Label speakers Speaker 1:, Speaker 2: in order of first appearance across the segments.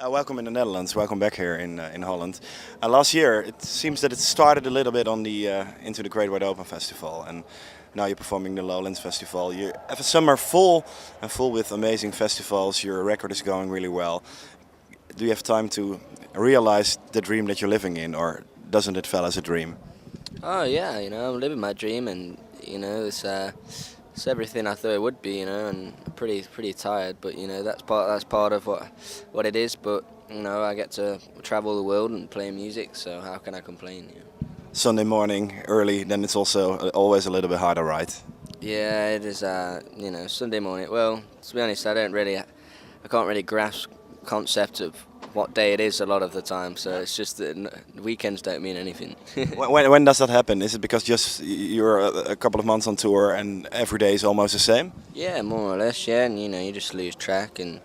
Speaker 1: Welcome in the Netherlands. Welcome back here in Holland. Last year, it seems that it started a little bit on the into the Great Wide Open Festival, and now you're performing the Lowlands Festival. You have a summer full with amazing festivals. Your record is going really well. Do you have time to realize the dream that you're living in, or doesn't it feel as a dream?
Speaker 2: Oh yeah, I'm living my dream, and it's everything I thought it would be, and I'm pretty tired, but that's part of what it is. But I get to travel the world and play music, so how can I complain?
Speaker 1: Can't Sunday morning early, then it's also always a little bit harder, right?
Speaker 2: Yeah, it is. Sunday morning. Well, to be honest, I can't really grasp concept of what day it is a lot of the time. So it's just that weekends don't mean anything.
Speaker 1: When does that happen? Is it because just you're a couple of months on tour and every day is almost the same?
Speaker 2: Yeah, more or less. Yeah, and you just lose track, and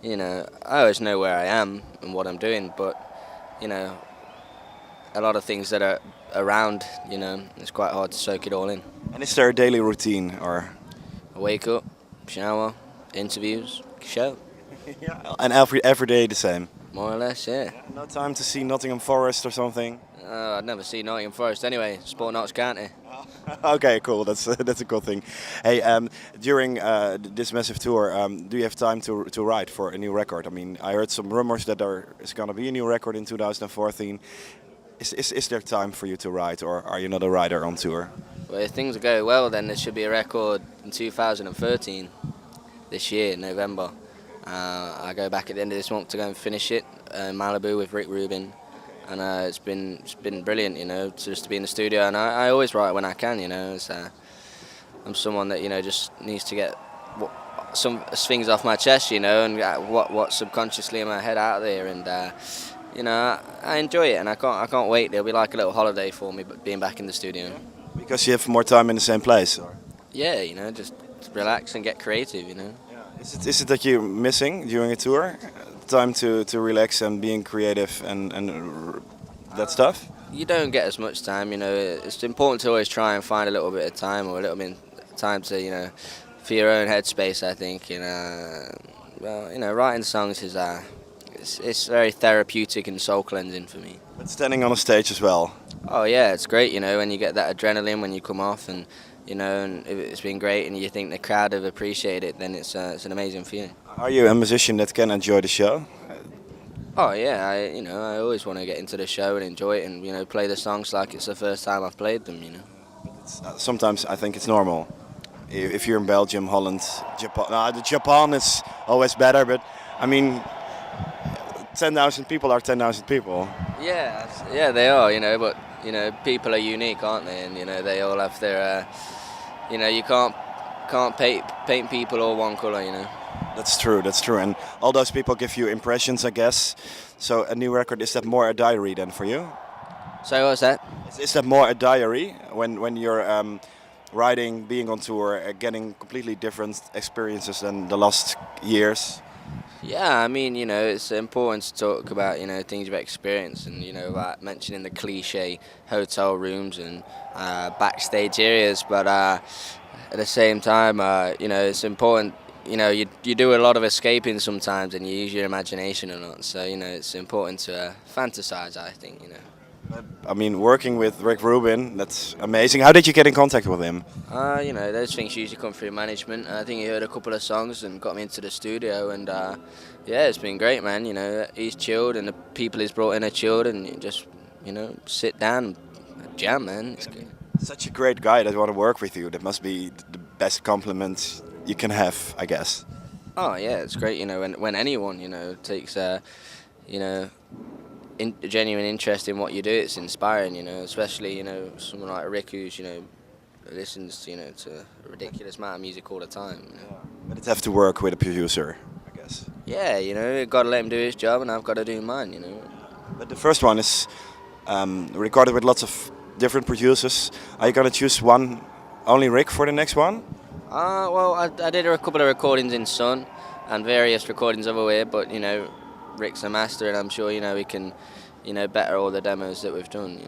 Speaker 2: I always know where I am and what I'm doing, but you know, a lot of things that are around, it's quite hard to soak it all in.
Speaker 1: And is there a daily routine or?
Speaker 2: I wake up, shower, interviews, show,
Speaker 1: Yeah. And every day the same?
Speaker 2: more or less. Yeah.
Speaker 1: No time to see Nottingham Forest or something?
Speaker 2: I'd never see Nottingham Forest anyway. Sport Notts County.
Speaker 1: Okay, cool. That's a good thing. Hey, during this massive tour, do you have time to write for a new record? I mean, I heard some rumors that there is going to be a new record in 2014. Is there time for you to write, or are you not a writer on tour?
Speaker 2: Well, if things go well, then there should be a record in 2013, this year, November. I go back at the end of this month to go and finish it in Malibu with Rubin, and it's been brilliant, just to be in the studio. And I always write when I can, I'm someone that just needs to get some things off my chest, and get what subconsciously in my head out there, and I enjoy it, and I can't wait. It'll be like a little holiday for me, but being back in the studio.
Speaker 1: Because you have more time in the same place, or?
Speaker 2: Yeah, just relax and get creative.
Speaker 1: Is it that you're missing during a tour? Time to relax and being creative and that stuff?
Speaker 2: You don't get as much time, It's important to always try and find a little bit of time, or a little bit of time to, for your own headspace, I think. Writing songs is it's very therapeutic and soul cleansing for me.
Speaker 1: But standing on a stage as well.
Speaker 2: Oh yeah, it's great, when you get that adrenaline when you come off, and and if it's been great, and you think the crowd have appreciated it, then it's an amazing feeling.
Speaker 1: Are you a musician that can enjoy the show?
Speaker 2: Oh yeah, I always want to get into the show and enjoy it, and play the songs like it's the first time I've played them.
Speaker 1: Sometimes I think it's normal. If you're in Belgium, Holland, Japan, Japan is always better, but I mean, 10,000 people are 10,000 people.
Speaker 2: Yeah, they are, but people are unique, aren't they? And they all have their, you can't paint people all one colour.
Speaker 1: That's true. And all those people give you impressions, I guess. So a new record, is that more a diary then for you?
Speaker 2: So what's that?
Speaker 1: Is that more a diary when you're writing, being on tour, getting completely different experiences than the last years?
Speaker 2: Yeah, I mean, it's important to talk about, things you've experienced, and, about mentioning the cliche hotel rooms and backstage areas, but at the same time, it's important, you do a lot of escaping sometimes, and you use your imagination a lot, so, it's important to fantasize, I think.
Speaker 1: I mean, working with Rick Rubin, that's amazing. How did you get in contact with him?
Speaker 2: Those things usually come through management. I think he heard a couple of songs and got me into the studio, and yeah, it's been great, man. He's chilled, and the people he's brought in are chilled, and you just, sit down and jam, man. It's good.
Speaker 1: Such a great guy that want to work with you. That must be the best compliment you can have, I guess.
Speaker 2: Oh yeah, it's great. When anyone takes genuine interest in what you do, it's inspiring. Especially someone like Rick, who's listens to a ridiculous amount of music all the time.
Speaker 1: But it's have to work with a producer, I guess.
Speaker 2: Yeah, got to let him do his job, and I've got to do mine.
Speaker 1: But the first one is recorded with lots of different producers. Are you gonna choose one, only Rick, for the next one?
Speaker 2: Well, I did a couple of recordings in Sun and various recordings over here, but Rick's a master, and I'm sure he can better all the demos that we've done.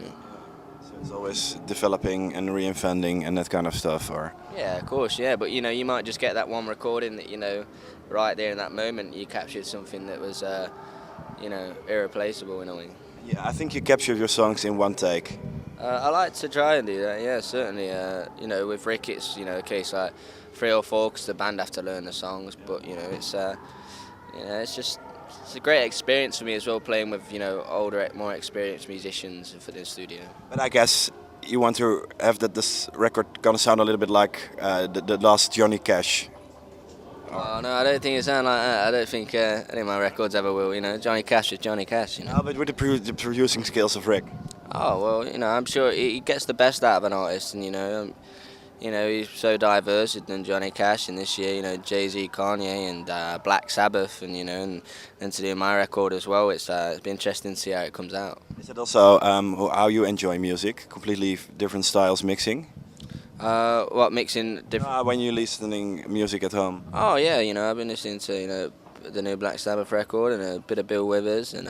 Speaker 1: So it's always developing and reinventing and that kind of stuff, or?
Speaker 2: Yeah, of course, yeah. But you might just get that one recording that right there in that moment you captured something that was irreplaceable in a way.
Speaker 1: Yeah, I think you captured your songs in one take.
Speaker 2: I like to try and do that. Yeah, certainly. With Rick, it's a case like 3 or 4 because the band have to learn the songs. But it's a great experience for me as well playing with older, more experienced musicians for the studio.
Speaker 1: But I guess you want to have that this record gonna sound a little bit like the last Johnny Cash.
Speaker 2: Oh no, I don't think it sounds like that. I don't think any of my records ever will. Johnny Cash is Johnny Cash.
Speaker 1: No, but with the producing skills of Rick.
Speaker 2: Oh well, I'm sure he gets the best out of an artist, and he's so diverse than Johnny Cash, and this year, Jay-Z, Kanye, and Black Sabbath, and to do my record as well. It's been interesting to see how it comes out.
Speaker 1: Is it also how you enjoy music? Completely different styles mixing.
Speaker 2: What mixing different?
Speaker 1: When you're listening music at home.
Speaker 2: Oh yeah, I've been listening to the new Black Sabbath record and a bit of Bill Withers and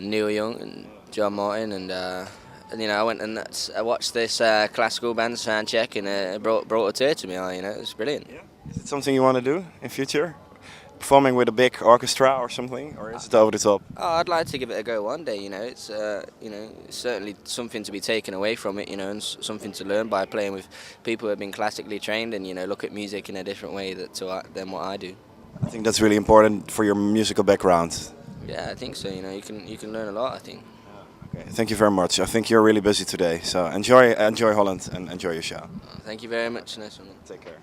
Speaker 2: Neil Young and John Martin and I went and I watched this classical band soundcheck and it brought a tear to my eye. It was brilliant.
Speaker 1: Yeah. Is it something you want to do in future? Performing with a big orchestra or something, or is it over the top?
Speaker 2: Oh, I'd like to give it a go one day. It's it's certainly something to be taken away from it. And something to learn by playing with people who have been classically trained and look at music in a different way than what I do.
Speaker 1: I think that's really important for your musical background.
Speaker 2: Yeah, I think so. You can learn a lot, I think.
Speaker 1: Okay, thank you very much. I think you're really busy today, so enjoy Holland and enjoy your show.
Speaker 2: Thank you very much, Nelson.
Speaker 1: Take care.